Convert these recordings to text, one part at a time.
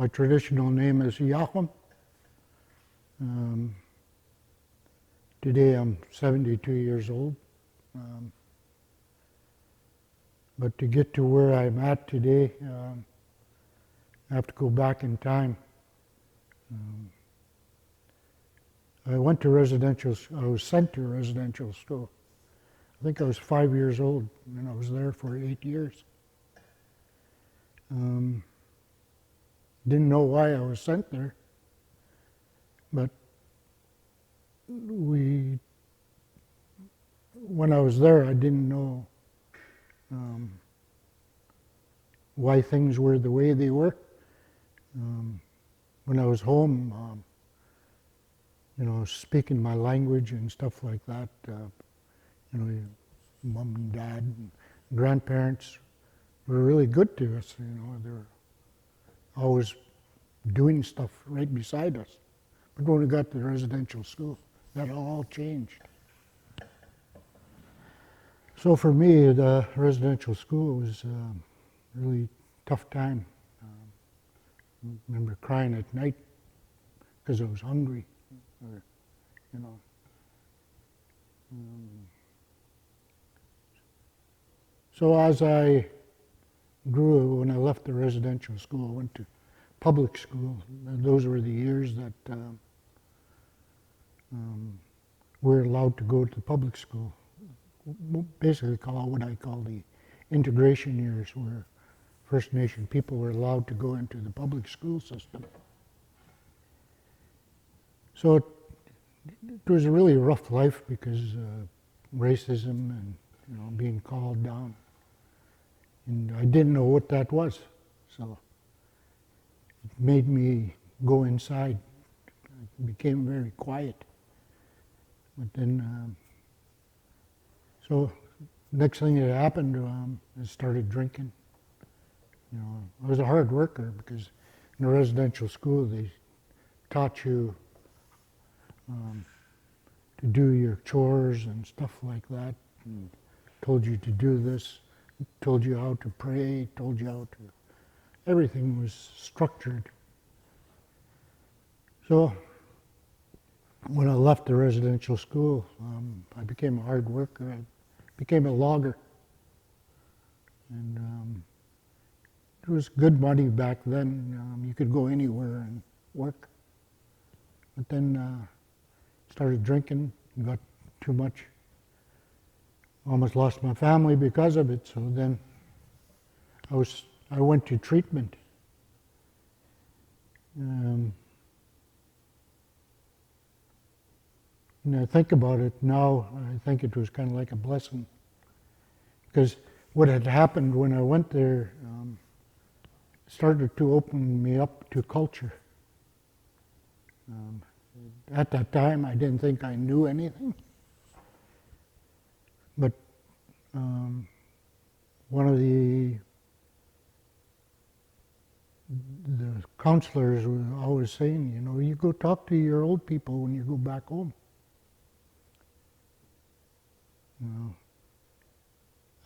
My traditional name is Yahweh. Today I'm 72 years old. But to get to where I'm at today, I have to go back in time. I went to I was sent to residential school. I think I was 5 years old, and I was there for 8 years. Didn't know why I was sent there, but when I was there, I didn't know why things were the way they were. When I was home, speaking my language and stuff like that, your mom and dad and grandparents were really good to us. They were always doing stuff right beside us. But when we got to residential school, that all changed. So for me, the residential school was a really tough time. I remember crying at night because I was hungry, or, So as I grew, when I left the residential school, I went to public school. Those were the years that we're allowed to go to public school. Basically what I call the integration years, where First Nation people were allowed to go into the public school system. So it was a really rough life because racism and being called down. And I didn't know what that was. So it made me go inside. I became very quiet. But then, so next thing that happened, I started drinking. I was a hard worker because in a residential school they taught you to do your chores and stuff like that, and told you to do this, told you how to pray, told you how to, everything was structured. So when I left the residential school, I became a hard worker. I became a logger. And it was good money back then. You could go anywhere and work. But then started drinking, got too much. Almost lost my family because of it. So then I went to treatment. And I think about it now, I think it was kind of like a blessing. Because what had happened when I went there started to open me up to culture. At that time, I didn't think I knew anything. But one of the counselors was always saying, you go talk to your old people when you go back home.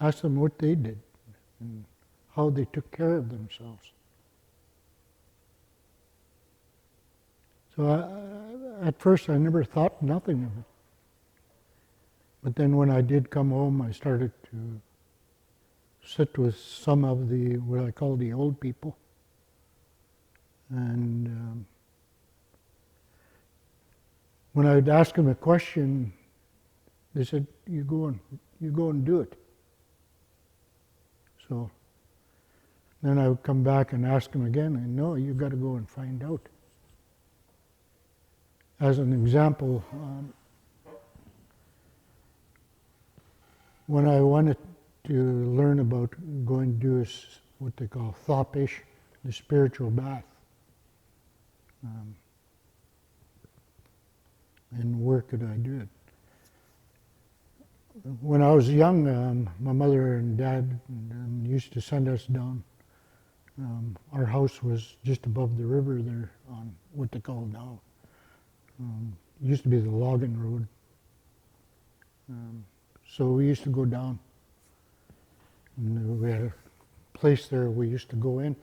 Ask them what they did and how they took care of themselves. So at first I never thought nothing of it. But then when I did come home, I started to sit with some of what I call the old people. And when I would ask them a question, they said, you go and do it. So then I would come back and ask them again, and no, you got to go and find out. As an example, when I wanted to learn about going to do what they call Tla'amin, the spiritual bath, and where could I do it? when I was young, my mother and dad used to send us down. Our house was just above the river there on what they call now. Used to be the logging road. So we used to go down. And we had a place there we used to go in.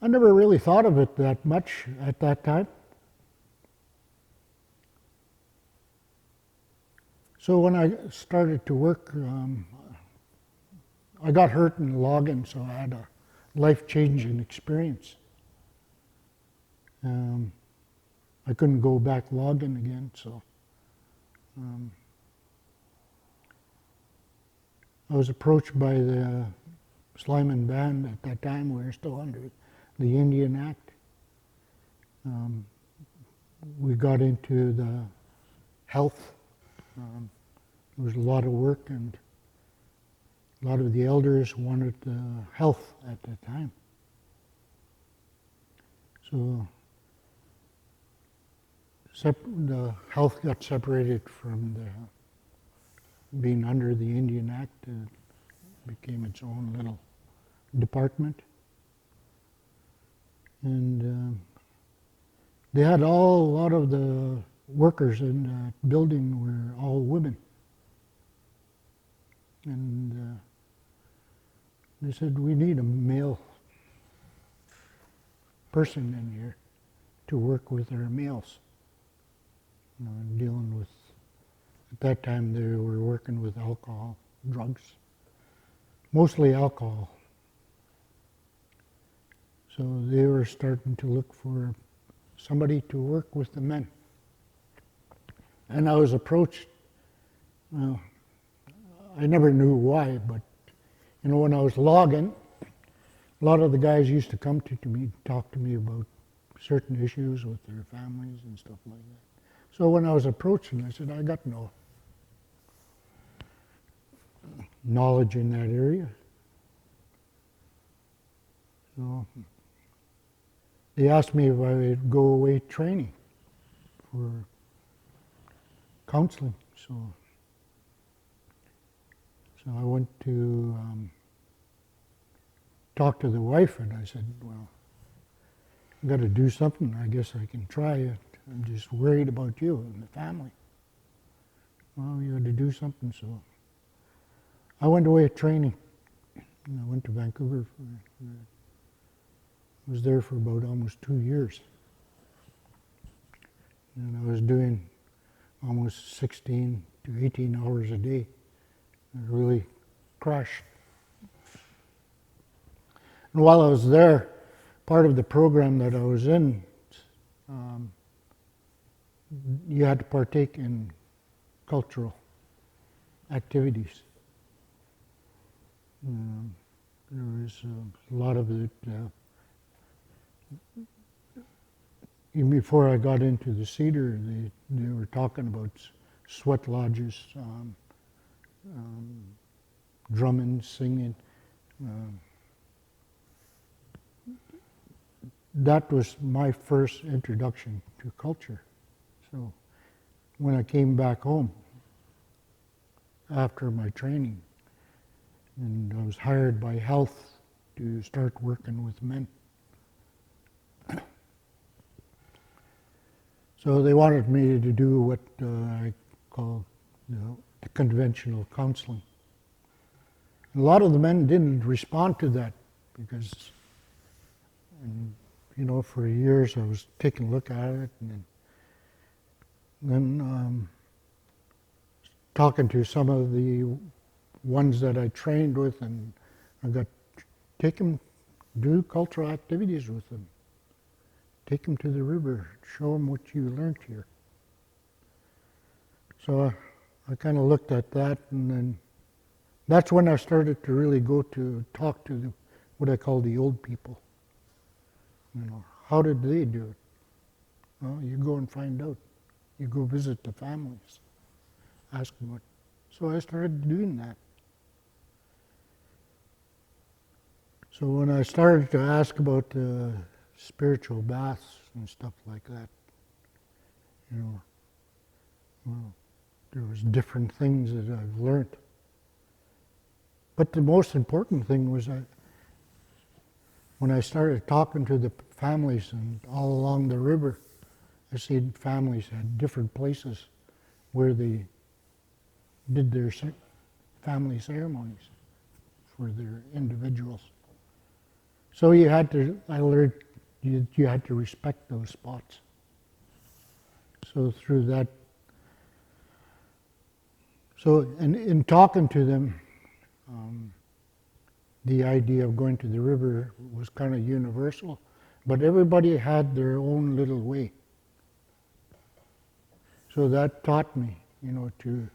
I never really thought of it that much at that time. So when I started to work, I got hurt in logging, so I had a life-changing experience. I couldn't go back logging again, so I was approached by the Tla'amin band at that time. We were still under the Indian Act. We got into the health. There was a lot of work, and a lot of the elders wanted health at that time. So the health got separated from being under the Indian Act. It became its own little department. And they had a lot of the workers in that building were all women. And they said, we need a male person in here to work with our males. Dealing with, at that time they were working with alcohol, drugs, mostly alcohol. So they were starting to look for somebody to work with the men. And I was approached, well, I never knew why, but when I was logging, a lot of the guys used to come to me, talk to me about certain issues with their families and stuff like that. So when I was approaching, I said, I got no knowledge in that area. So they asked me if I would go away training for counseling. So I went to talk to the wife, and I said, well, I've got to do something. I guess I can try it. I'm just worried about you and the family. Well, you had to do something, so I went away training. And I went to Vancouver. I was there for about almost 2 years. And I was doing almost 16 to 18 hours a day. I really crashed. And while I was there, part of the program that I was in, you had to partake in cultural activities. There was a lot of it. Even before I got into the Cedar, they were talking about sweat lodges, drumming, singing. That was my first introduction to culture. So when I came back home after my training, and I was hired by health to start working with men. So they wanted me to do what I call the conventional counseling. A lot of the men didn't respond to that because, for years I was taking a look at it, and then talking to some of the ones that I trained with, and I got take them, do cultural activities with them. Take them to the river, show them what you learned here. So I kind of looked at that, and then that's when I started to really go to talk to what I call the old people. How did they do it? Well, you go and find out. You go visit the families, ask them what. So I started doing that. So when I started to ask about spiritual baths and stuff like that, Well, there was different things that I've learned. But the most important thing was that when I started talking to the families and all along the river, I seen families had different places where they did their family ceremonies for their individuals. So I learned you had to respect those spots. So through that, and in talking to them, the idea of going to the river was kind of universal, but everybody had their own little way. So that taught me, to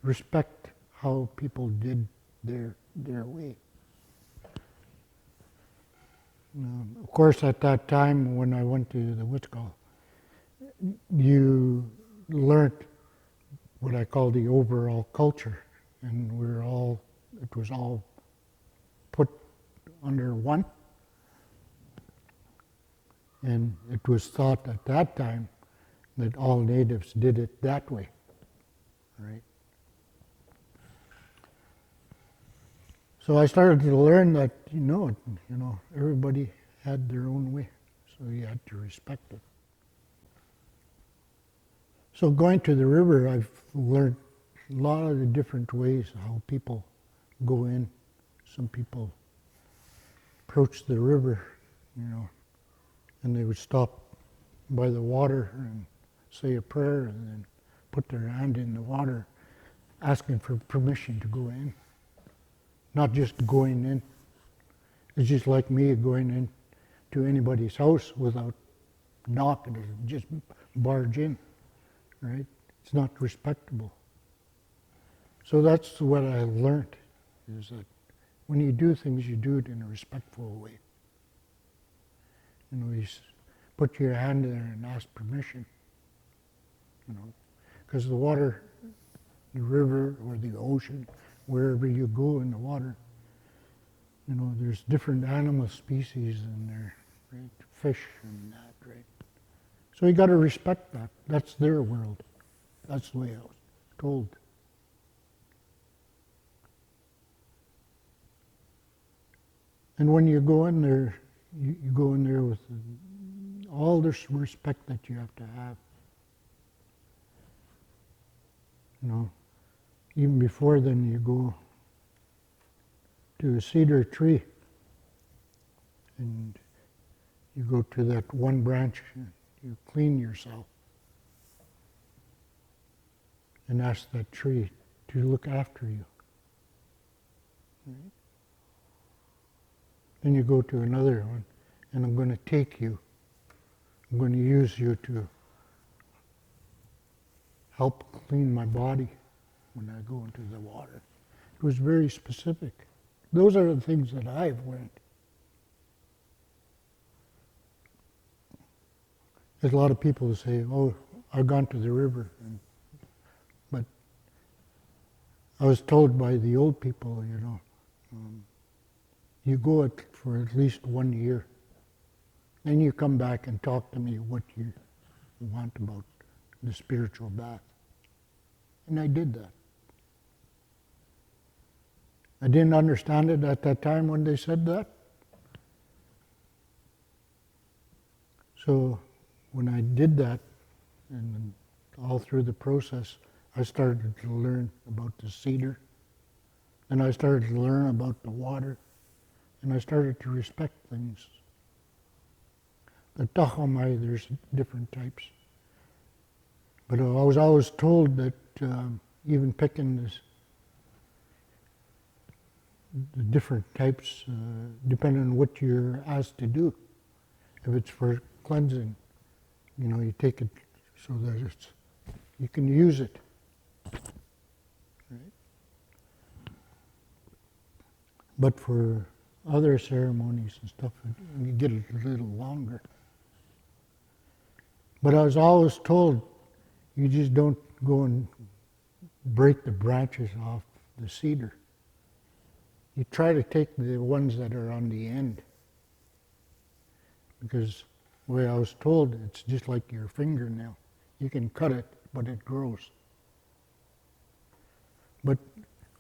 respect how people did their way. Of course, at that time when I went to the Witskal, you learnt what I call the overall culture, and it was all put under one. And it was thought at that time that all natives did it that way, right? So I started to learn that, everybody had their own way, so you had to respect it. So going to the river, I've learned a lot of the different ways how people go in. Some people approach the river, and they would stop by the water and say a prayer and then put their hand in the water, asking for permission to go in. Not just going in. It's just like me going in to anybody's house without knocking or just barge in, right? It's not respectable. So that's what I learned, is that when you do things, you do it in a respectful way. You put your hand there and ask permission, because the water, the river or the ocean, wherever you go in the water, there's different animal species in there, right? Fish and that, right? So you got to respect that. That's their world. That's the way I was told. And when you go in there, you go in there with all this respect that you have to have. Even before then, you go to a cedar tree and you go to that one branch and you clean yourself and ask that tree to look after you. Right? Then you go to another one, and I'm going to take you. I'm going to use you to help clean my body when I go into the water. It was very specific. Those are the things that I've learned. There's a lot of people who say, "Oh, I've gone to the river," but I was told by the old people, you go for at least 1 year. Then you come back and talk to me what you want about the spiritual bath. And I did that. I didn't understand it at that time when they said that. So when I did that, and all through the process, I started to learn about the cedar, and I started to learn about the water, and I started to respect things. The Taow, there's different types. But I was always told that even picking the different types, depending on what you're asked to do. If it's for cleansing, you take it so that you can use it. Right? But for other ceremonies and stuff, you get it a little longer. But I was always told, you just don't go and break the branches off the cedar. You try to take the ones that are on the end. Because the way I was told, it's just like your fingernail. You can cut it, but it grows. But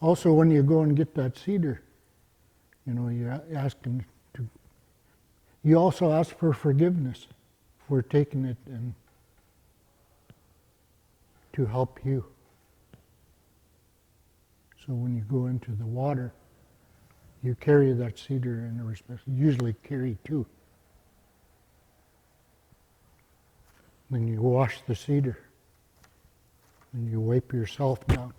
also when you go and get that cedar, you're asking to, you also ask for forgiveness for taking it and to help you. So when you go into the water, you carry that cedar in a respect. You usually carry two. Then you wash the cedar. And you wipe yourself down.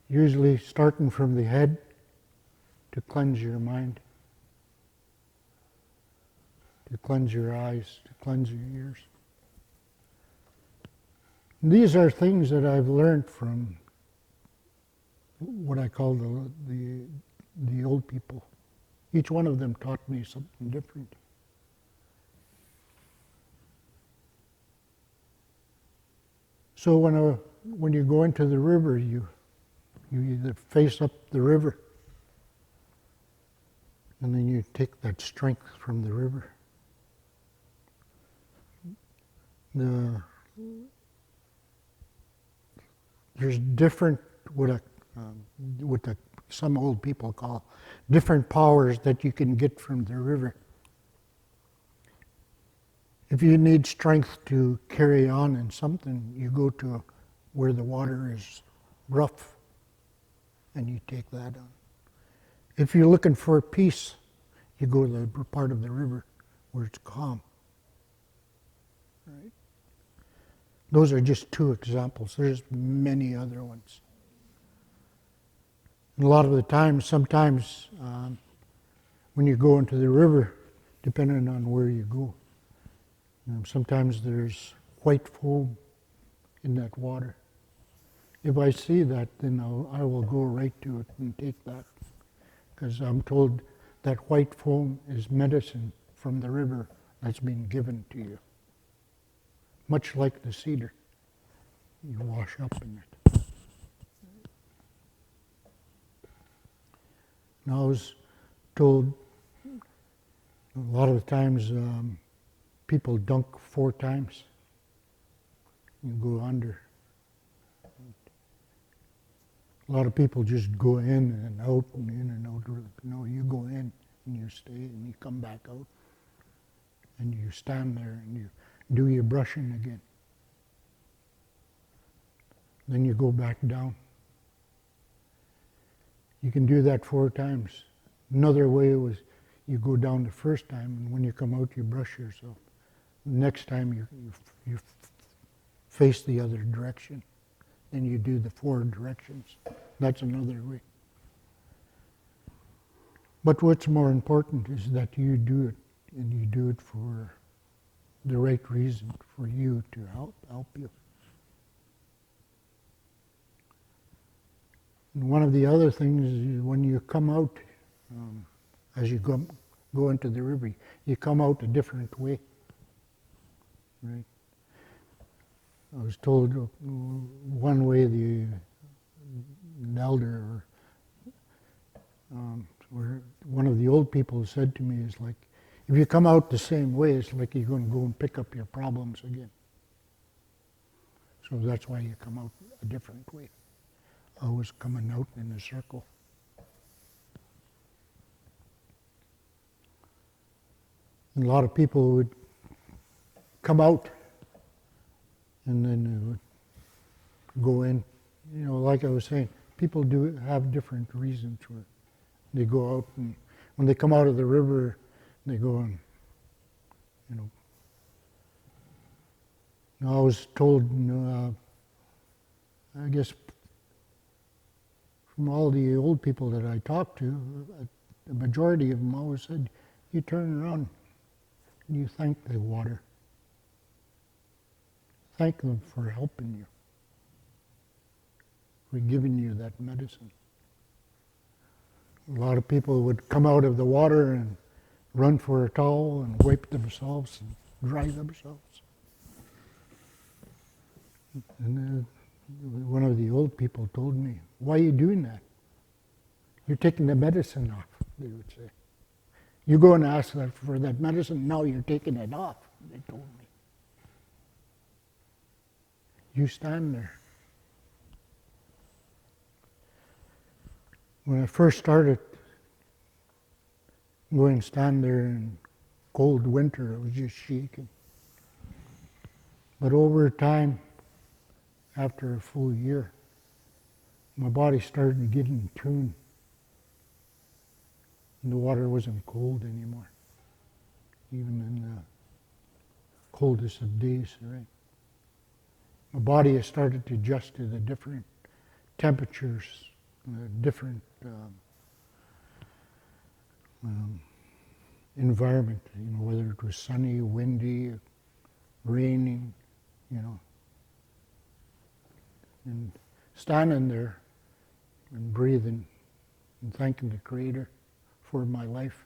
Usually starting from the head to cleanse your mind, to cleanse your eyes, to cleanse your ears. These are things that I've learned from what I call the old people. Each one of them taught me something different. So when you go into the river, you either face up the river, and then you take that strength from the river. There's different, what some old people call different powers that you can get from the river. If you need strength to carry on in something, you go to where the water is rough, and you take that on. If you're looking for peace, you go to the part of the river where it's calm. Right? Those are just two examples. There's many other ones. And a lot of the times, sometimes when you go into the river, depending on where you go, sometimes there's white foam in that water. If I see that, then I will go right to it and take that. Because I'm told that white foam is medicine from the river that's been given to you. Much like the cedar. You wash up in it. And I was told a lot of the times people dunk 4 times. You go under. A lot of people just go in and out and in and out. No, you go in and you stay and you come back out. And you stand there and you do your brushing again. Then you go back down. You can do that 4 times. Another way was you go down the first time, and when you come out, you brush yourself. Next time you face the other direction. Then you do the 4 directions. That's another way. But what's more important is that you do it, and you do it for the right reason, for you to help you. And one of the other things is when you come out, as you go into the river, you come out a different way. Right? I was told one way an elder or one of the old people said to me is like, if you come out the same way, it's like you're going to go and pick up your problems again. So that's why you come out a different way. Always coming out in a circle. And a lot of people would come out and then they would go in. Like I was saying, people do have different reasons for it. They go out, and when they come out of the river, they go and, I was told, I guess from all the old people that I talked to, the majority of them always said, you turn around and you thank the water. Thank them for helping you, for giving you that medicine. A lot of people would come out of the water and run for a towel and wipe themselves and dry themselves. And one of the old people told me, why are you doing that? You're taking the medicine off, they would say. You go and ask for that medicine, now you're taking it off, they told me. you stand there. When I first started going to stand there in cold winter, I was just shaking. But over time, after a full year, my body started to get in tune. And the water wasn't cold anymore, even in the coldest of days, right? My body has started to adjust to the different temperatures, different environment, whether it was sunny, windy, raining, and standing there and breathing and thanking the Creator for my life.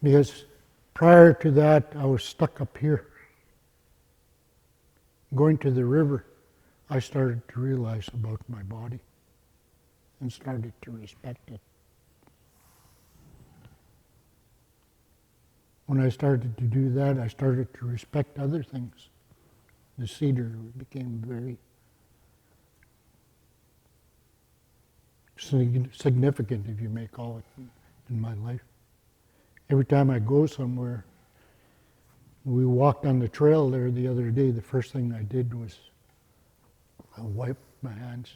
Because prior to that, I was stuck up here. Going to the river, I started to realize about my body and started to respect it. When I started to do that, I started to respect other things. The cedar became very significant, if you may call it, in my life. Every time I go somewhere, we walked on the trail there the other day, the first thing I did was I wiped my hands.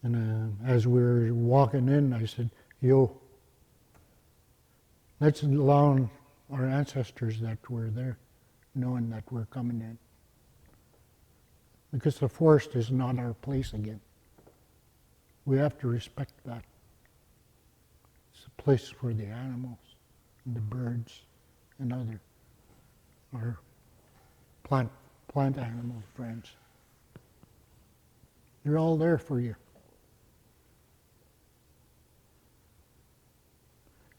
And as we were walking in, I said, yo, let's allow our ancestors that were there, knowing that we're coming in. Because the forest is not our place again. We have to respect that. It's a place for the animals and the birds and other, our plant animal friends. They're all there for you.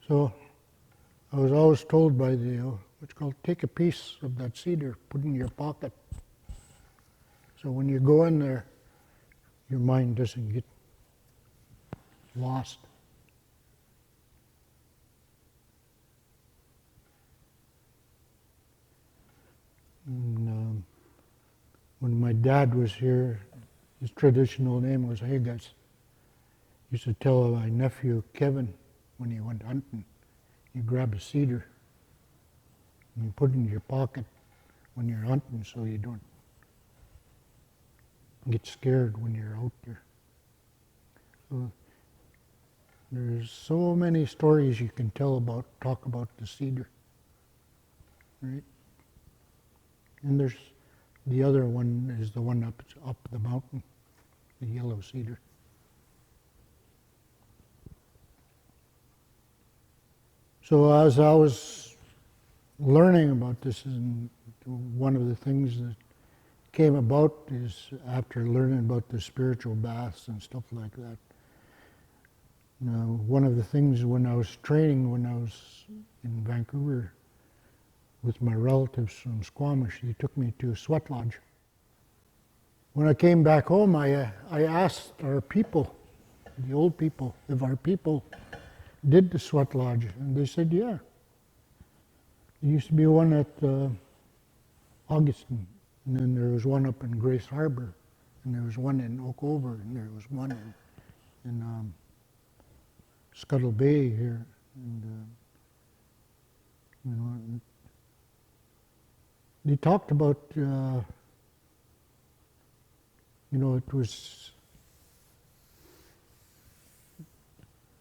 So I was always told by what's called, take a piece of that cedar, put it in your pocket. So when you go in there, your mind doesn't get lost. And when my dad was here, his traditional name was Hagas. He used to tell my nephew Kevin when he went hunting, you grab a cedar and you put it in your pocket when you're hunting so you don't get scared when you're out there. So there's so many stories you can talk about the cedar, right? And there's the other one is the one up the mountain, the yellow cedar. So as I was learning about this, and one of the things that came about is after learning about the spiritual baths and stuff like that. One of the things when I was training, when I was in Vancouver with my relatives from Squamish, they took me to a sweat lodge. When I came back home, I asked our people, the old people, if our people did the sweat lodge, and they said, yeah. There used to be one at Augustine, and then there was one up in Grace Harbor, and there was one in Oakover, and there was one in Scuttle Bay here, and they talked about, it was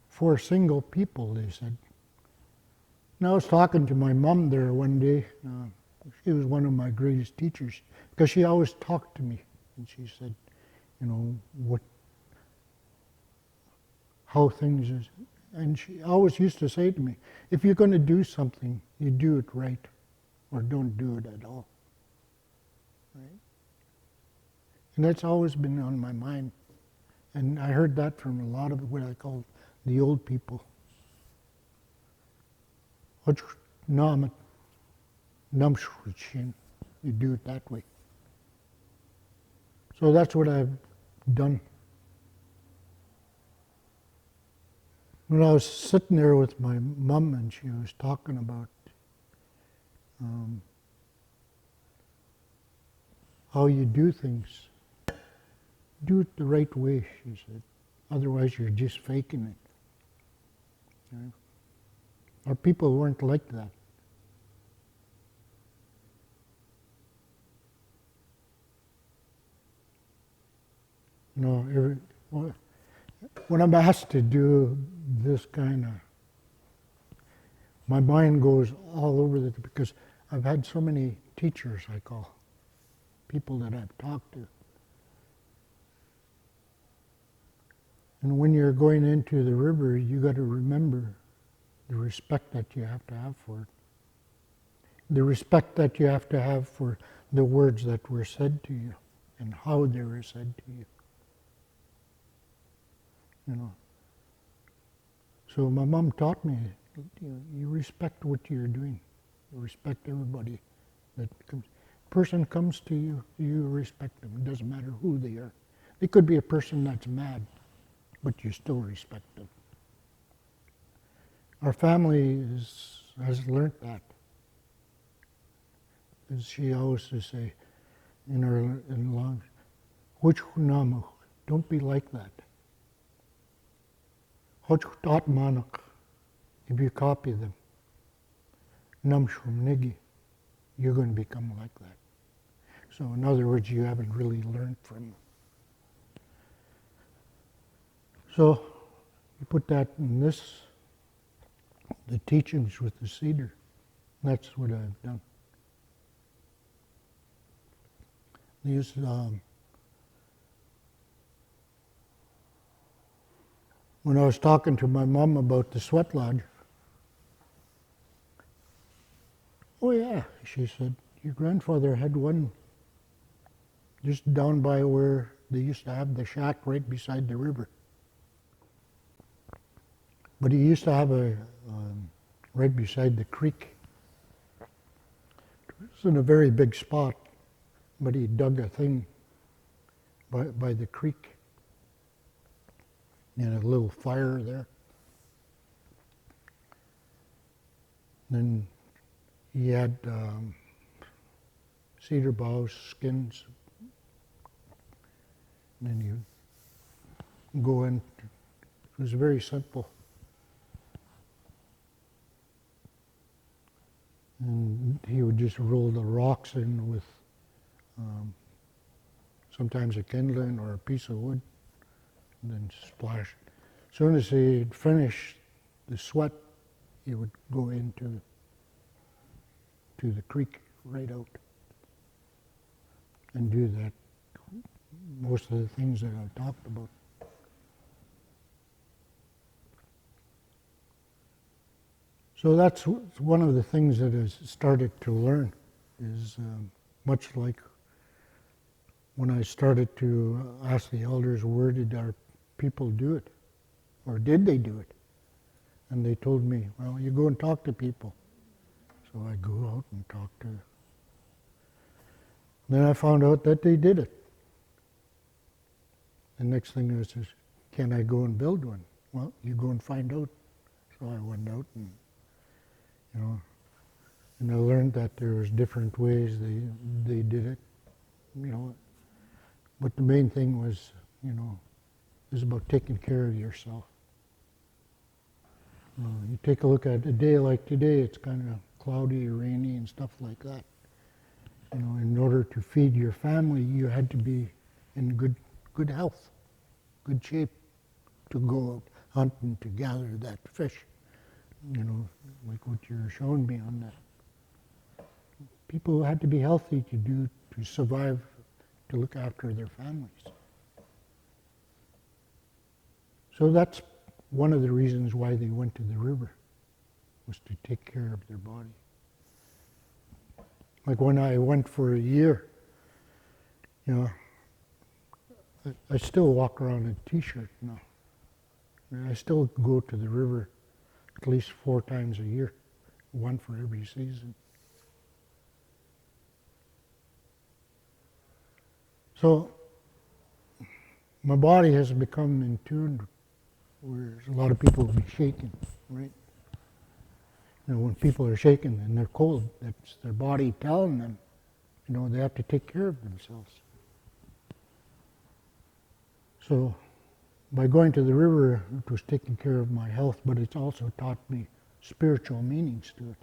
for single people, they said. And I was talking to my mom there one day. She was one of my greatest teachers because she always talked to me, and she said, how things is. And she always used to say to me, if you're going to do something, you do it right, or don't do it at all. Right? And that's always been on my mind. And I heard that from a lot of what I call the old people. You do it that way. So that's what I've done. When I was sitting there with my mom and she was talking about how you do things. Do it the right way, she said. Otherwise, you're just faking it. Right? Our people weren't like that. When I'm asked to do this kind of, my mind goes all over because I've had so many teachers, I call, people that I've talked to. And when you're going into the river, you got to remember the respect that you have to have for it. The respect that you have to have for the words that were said to you and how they were said to you. So my mom taught me, you respect what you're doing. You respect everybody that comes. Person comes to you, you respect them. It doesn't matter who they are. They could be a person that's mad, but you still respect them. Our family has learned that. As she always used to say in her long, don't be like that. If you copy them, you're going to become like that. So in other words, you haven't really learned from them. So you put that in the teachings with the cedar. That's what I've done. When I was talking to my mom about the sweat lodge, oh yeah, she said, your grandfather had one just down by where they used to have the shack right beside the river. But he used to have right beside the creek. It was in a very big spot, but he dug a thing by the creek. And a little fire there. Then he had cedar boughs, skins. And then you go in. It was very simple. And he would just roll the rocks in with sometimes a kindling or a piece of wood. And then splash. As soon as he'd finish the sweat, he would go into the creek right out and do that. Most of the things that I've talked about. So that's one of the things that I started to learn is much like when I started to ask the elders, where did our people do it? Or did they do it? And they told me, well, you go and talk to people. So I go out and talk to them. Then I found out that they did it. The next thing is, can I go and build one? Well, you go and find out. So I went out and, and I learned that there was different ways they did it, But the main thing was, is about taking care of yourself. You take a look at a day like today, it's kind of cloudy, rainy, and stuff like that. In order to feed your family, you had to be in good health, good shape, to go out hunting to gather that fish. Like what you're showing me on that. People had to be healthy to survive, to look after their families. So that's one of the reasons why they went to the river, was to take care of their body. Like when I went for a year, I still walk around in a t-shirt now. I still go to the river at least 4 times a year, one for every season. So my body has become in tune, where a lot of people will be shaking, right? When people are shaking and they're cold, that's their body telling them They have to take care of themselves. So by going to the river, it was taking care of my health, but it's also taught me spiritual meanings to it.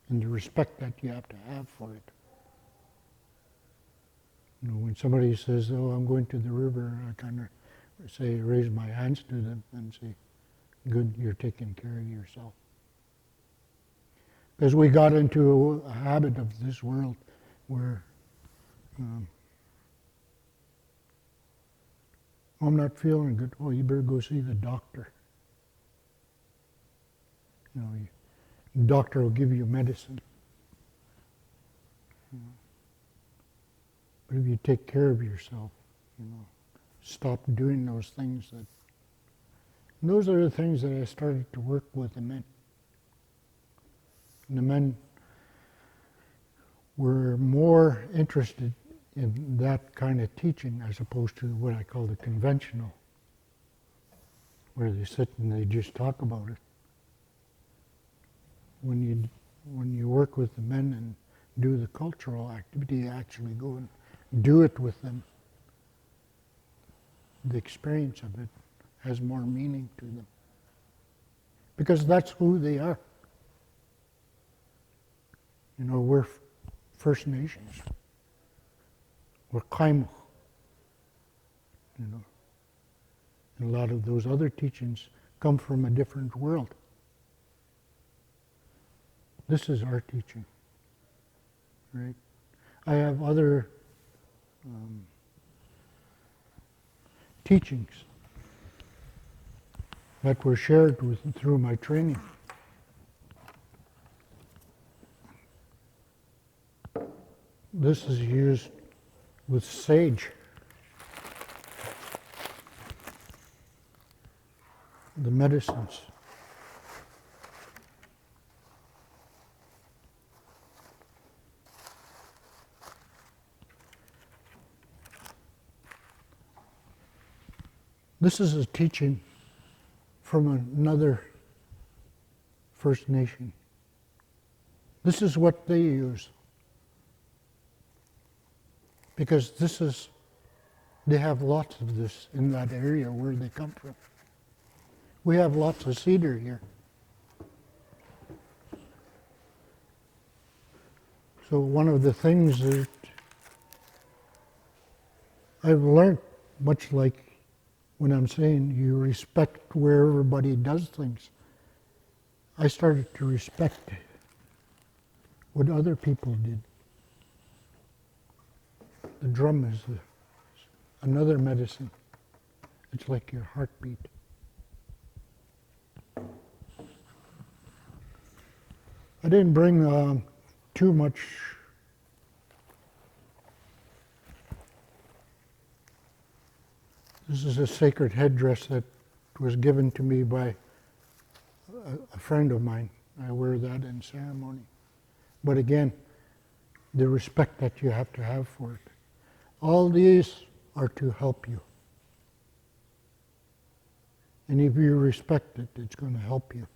And the respect that you have to have for it. When somebody says, "Oh, I'm going to the river," I kind of raise my hands to them and say, "Good, you're taking care of yourself." Because we got into a habit of this world where I'm not feeling good. Oh, you better go see the doctor. The doctor will give you medicine. But if you take care of yourself, stop doing those things and those are the things that I started to work with the men. And the men were more interested in that kind of teaching as opposed to what I call the conventional, where they sit and they just talk about it. When you work with the men and do the cultural activity, you actually go and do it with them. The experience of it has more meaning to them. Because that's who they are. We're First Nations. We're Kaimuk. And a lot of those other teachings come from a different world. This is our teaching, right? I have other teachings that were shared through my training. This is used with sage. The medicines. This is a teaching from another First Nation. This is what they use. Because they have lots of this in that area where they come from. We have lots of cedar here. So one of the things that I've learned, much like when I'm saying you respect where everybody does things, I started to respect what other people did. The drum is another medicine. It's like your heartbeat. I didn't bring too much This is a sacred headdress that was given to me by a friend of mine. I wear that in ceremony. But again, the respect that you have to have for it. All these are to help you. And if you respect it, it's going to help you.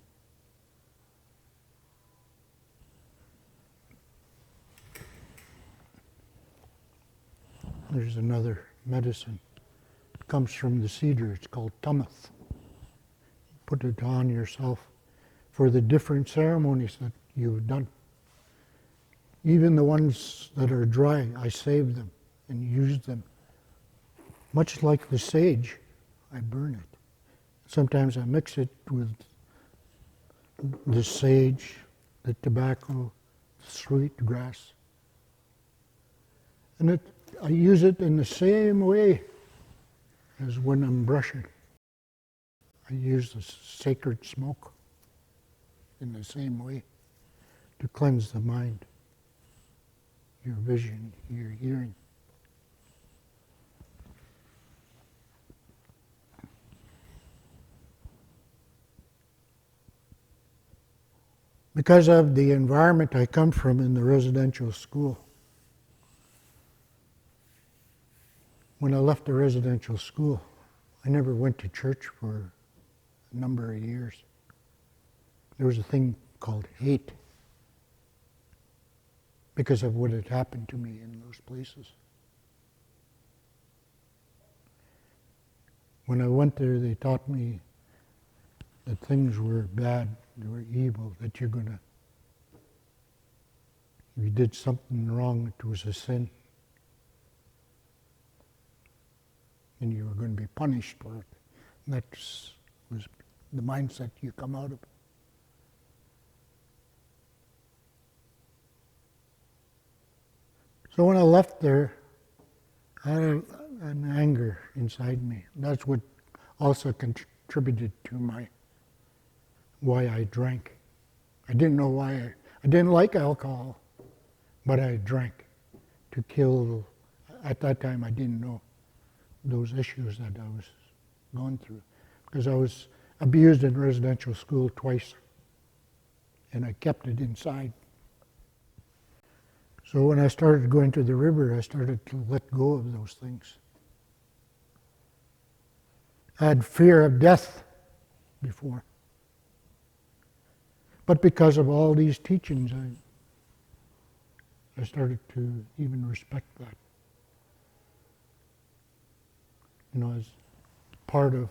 There's another medicine. It comes from the cedar. It's called tummoth. Put it on yourself for the different ceremonies that you've done. Even the ones that are dry, I save them and use them. Much like the sage, I burn it. Sometimes I mix it with the sage, the tobacco, the sweet grass. And I use it in the same way as when I'm brushing. I use the sacred smoke in the same way to cleanse the mind, your vision, your hearing. Because of the environment I come from in the residential school, when I left the residential school, I never went to church for a number of years. There was a thing called hate. because of what had happened to me in those places. When I went there, they taught me that things were bad, they were evil, that if you did something wrong, it was a sin. And you were going to be punished for it. And that was the mindset you come out of. So when I left there, I had an anger inside me. That's what also contributed to why I drank. I didn't know why. I didn't like alcohol, but I drank to kill. At that time, I didn't know those issues that I was going through, because I was abused in residential school twice, and I kept it inside. So when I started going to the river, I started to let go of those things. I had fear of death before. But because of all these teachings, I started to even respect that. As part of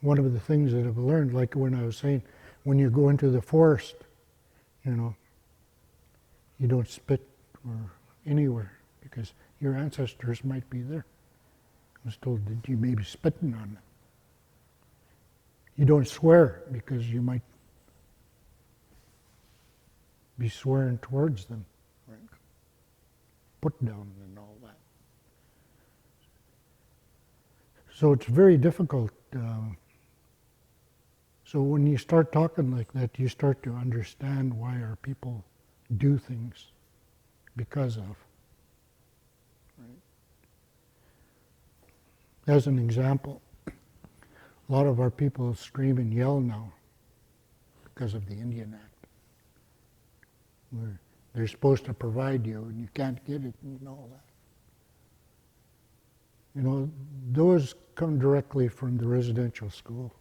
one of the things that I've learned, like when I was saying, when you go into the forest, you don't spit or anywhere because your ancestors might be there. I was told that you may be spitting on them. You don't swear because you might be swearing towards them. Right? Put down and all that. So it's very difficult. So when you start talking like that, you start to understand why our people do things because of. Right? As an example, a lot of our people scream and yell now because of the Indian Act. Where they're supposed to provide you and you can't get it and all that. Those come directly from the residential school,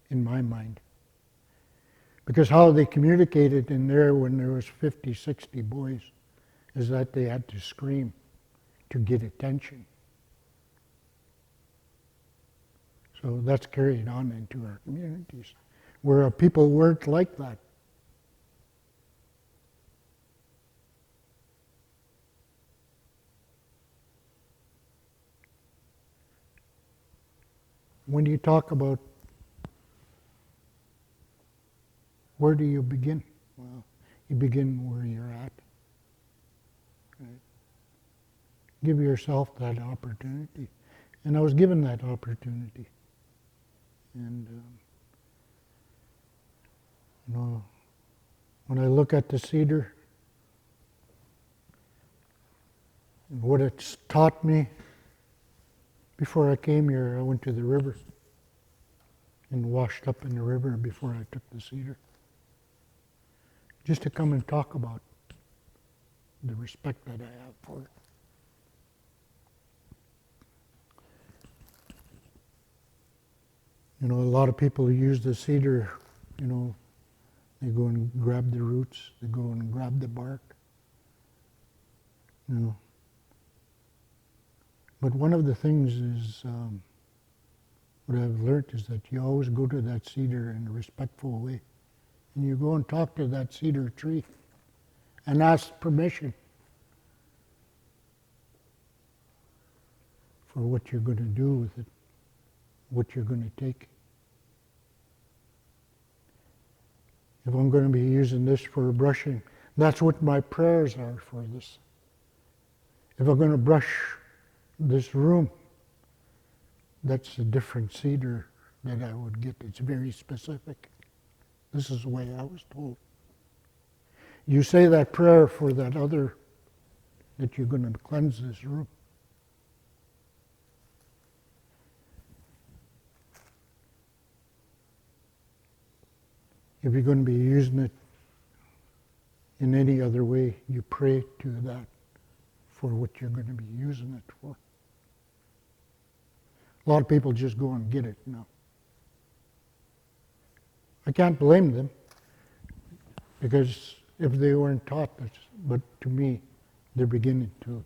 in my mind. Because how they communicated in there when there was 50, 60 boys is that they had to scream to get attention. So that's carried on into our communities, where our people weren't like that. When you talk about where do you begin? Well, you begin where you're at. Right? Give yourself that opportunity. And I was given that opportunity. And, when I look at the cedar, and what it's taught me, before I came here, I went to the river and washed up in the river before I took the cedar. Just to come and talk about the respect that I have for it. A lot of people use the cedar, they go and grab the roots, they go and grab the bark. But one of the things is, what I've learned is that you always go to that cedar in a respectful way. And you go and talk to that cedar tree and ask permission for what you're going to do with it, what you're going to take. If I'm going to be using this for brushing, that's what my prayers are for this. If I'm going to brush this room, that's a different cedar that I would get. It's very specific. This is the way I was told. You say that prayer for that other, that you're going to cleanse this room. If you're going to be using it in any other way, you pray to that for what you're going to be using it for. A lot of people just go and get it now. I can't blame them, because if they weren't taught this, but to me, they're beginning to.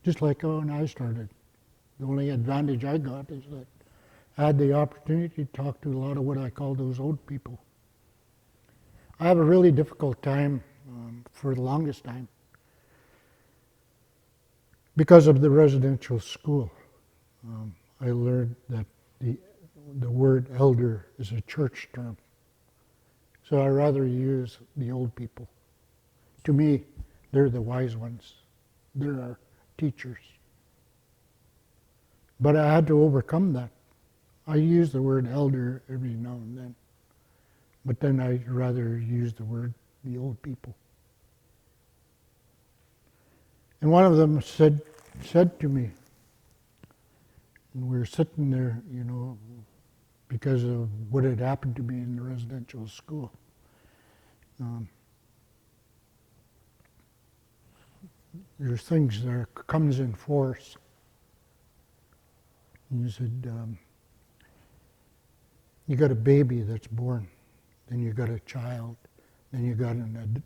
Just like when I started. The only advantage I got is that I had the opportunity to talk to a lot of what I call those old people. I have a really difficult time for the longest time because of the residential school. I learned that the word elder is a church term. So I rather use the old people. To me, they're the wise ones. They're our teachers. But I had to overcome that. I use the word elder every now and then. But then I'd rather use the word the old people. And one of them said to me, and we were sitting there, because of what had happened to me in the residential school. There's things that comes in force. And he said, you got a baby that's born, then you got a child, then you got an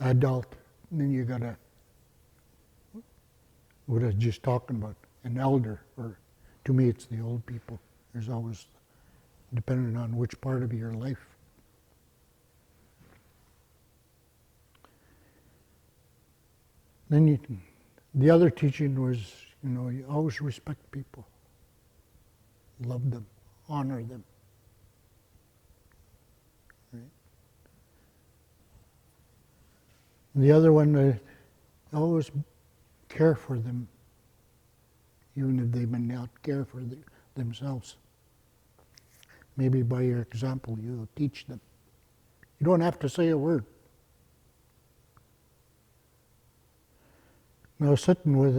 adult, and then you got what I was just talking about, an elder, or to me it's the old people. There's always, depending on which part of your life. Then the other teaching was, you always respect people. Love them, honor them. Right? And the other one, always care for them, even if they may not care for themselves. Maybe by your example, you'll teach them. You don't have to say a word. I was sitting with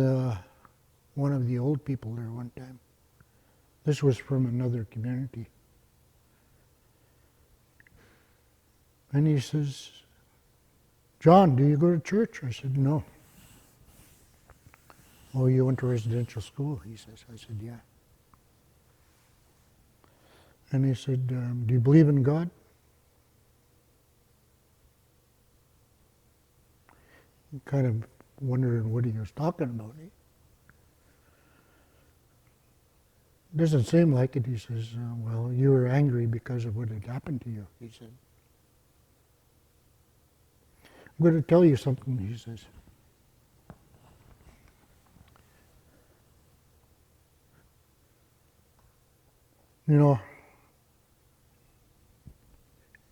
one of the old people there one time. This was from another community. And he says, John, do you go to church? I said, no. Oh, you went to residential school, he says. I said, yeah. And he said, do you believe in God? Kind of wondering what he was talking about. Doesn't seem like it. He says, well, you were angry because of what had happened to you, he said. I'm going to tell you something, he says.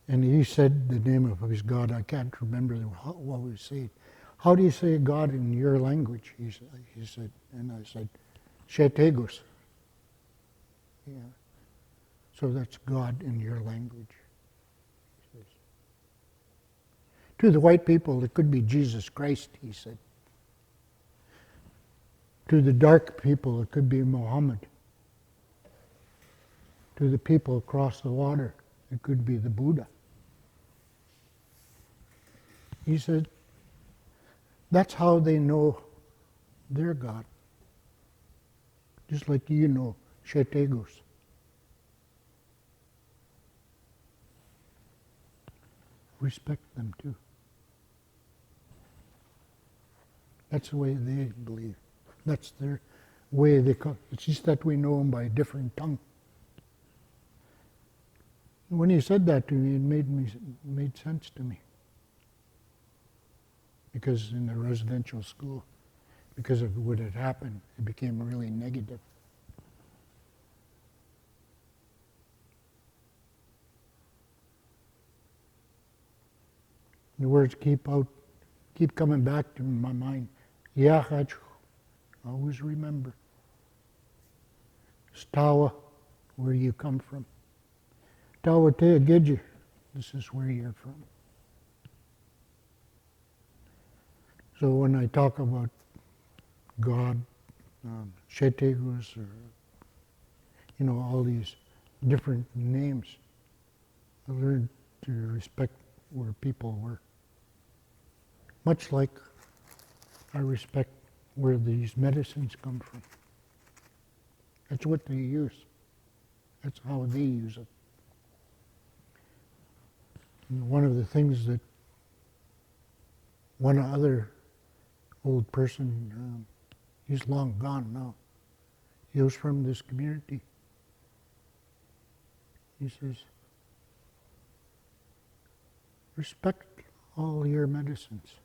And he said the name of his God. I can't remember what we said. How do you say God in your language? He said, and I said, Shetegos. Yeah. So that's God in your language. He says. To the white people, it could be Jesus Christ, he said. To the dark people, it could be Muhammad. To the people across the water, it could be the Buddha. He said, that's how they know their God. Just like you know Shetegos. Respect them too. That's the way they believe. That's their way they call. It's just that we know them by a different tongue. When he said that to me, it made sense to me. Because in the residential school, because of what had happened, it became really negative. The words keep coming back to my mind. Yachach, always remember. Taow, where you come from. Taow te gidji, this is where you're from. So when I talk about God, Shetegos, or all these different names, I learned to respect where people were. Much like I respect where these medicines come from. That's what they use. That's how they use it. And one of the things that one other old person, he's long gone now, he was from this community. He says, respect all your medicines.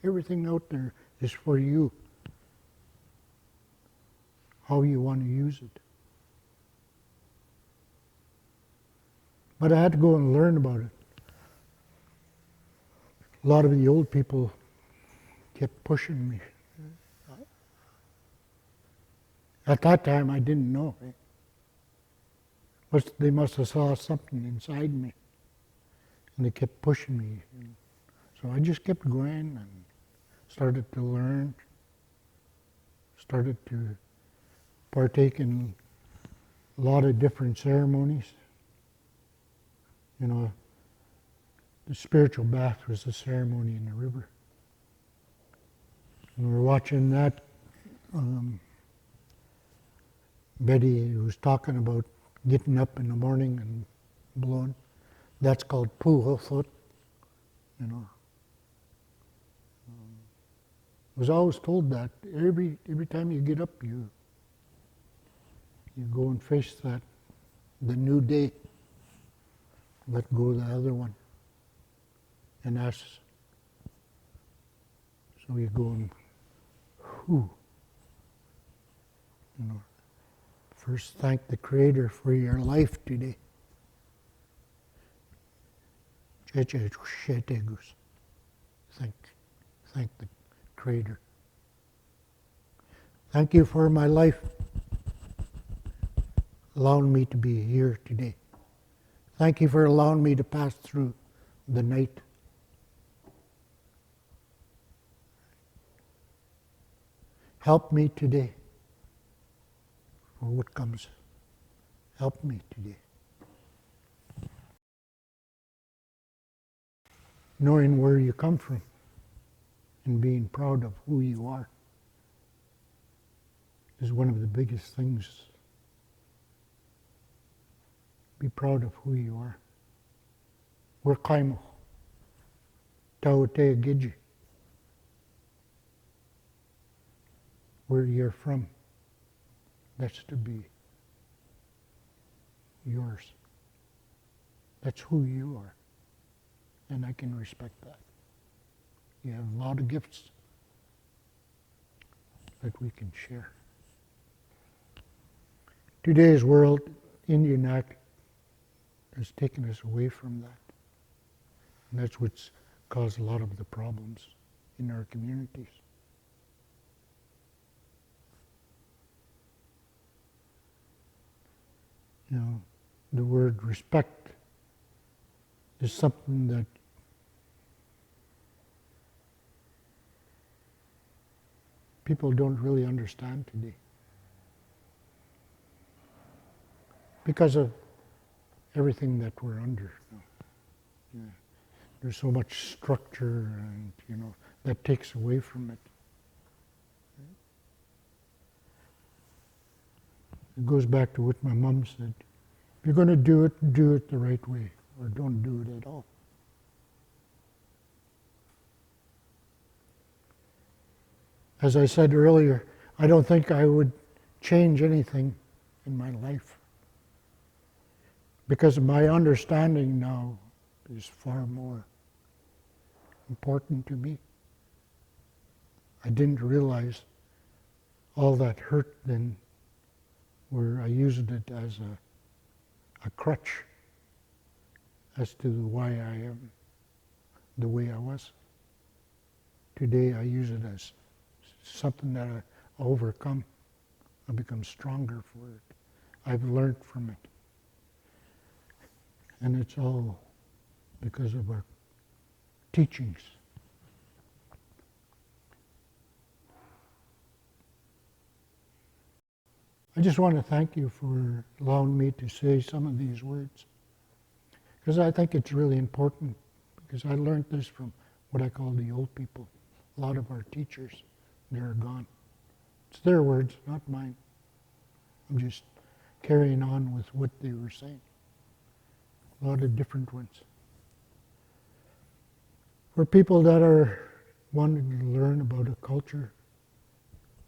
Everything out there is for you, how you want to use it. But I had to go and learn about it. A lot of the old people kept pushing me. At that time, I didn't know. But they must have saw something inside me, and they kept pushing me. So I just kept going and started to learn, started to partake in a lot of different ceremonies. You know, the spiritual bath was a ceremony in the river. And we were watching that. Betty was talking about getting up in the morning and blowing. That's called puhofut, you know. I was always told that every time you get up, you go and face that, the new day. Let go of the other one. And ask. So you go and who, you know. First, thank the Creator for your life today. Thank the Creator. Thank you for my life, allowing me to be here today. Thank you for allowing me to pass through the night. Help me today. For what comes, help me today. Knowing where you come from and being proud of who you are is one of the biggest things. Be proud of who you are. We're kaimo. Taow gidji. Where you're from. That's to be yours. That's who you are. And I can respect that. You have a lot of gifts that we can share. Today's world, Indian Act has taken us away from that. And that's what's caused a lot of the problems in our communities. You know, the word respect is something that people don't really understand today. Because of everything that we're under. Yeah. There's so much structure and, you know, that takes away from it. It goes back to what my mom said. If you're going to do it the right way, or don't do it at all. As I said earlier, I don't think I would change anything in my life. Because my understanding now is far more important to me. I didn't realize all that hurt then, where I used it as a crutch as to why I am the way I was. Today I use it as something that I overcome. I become stronger for it. I've learned from it. And it's all because of our teachings. I just want to thank you for allowing me to say some of these words. Because I think it's really important, because I learned this from what I call the old people. A lot of our teachers, they're gone. It's their words, not mine. I'm just carrying on with what they were saying. A lot of different ones. For people that are wanting to learn about a culture,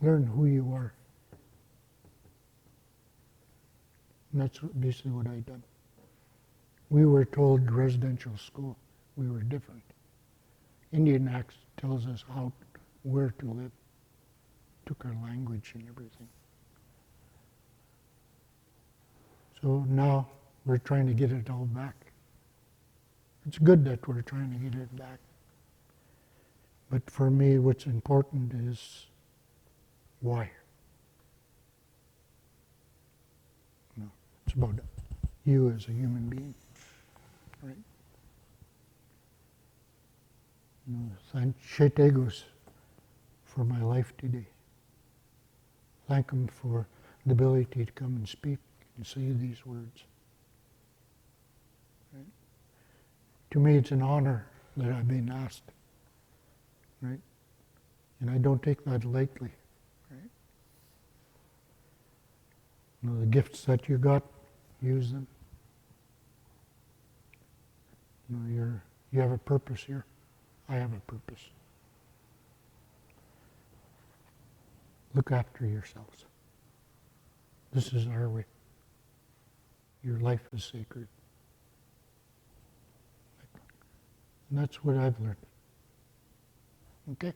learn who you are. And that's basically what I done. We were told residential school, we were different. Indian Act tells us where to live. Took our language and everything. So now we're trying to get it all back. It's good that we're trying to get it back. But for me, what's important is why. No, it's about you as a human being, right? Thank Shetegos for my life today. Thank him for the ability to come and speak and say these words. Right? To me, it's an honor that I've been asked. Right? And I don't take that lightly. Right? The gifts that you got, use them. You have a purpose here. I have a purpose. Look after yourselves. This is our way. Your life is sacred. And that's what I've learned. Okay?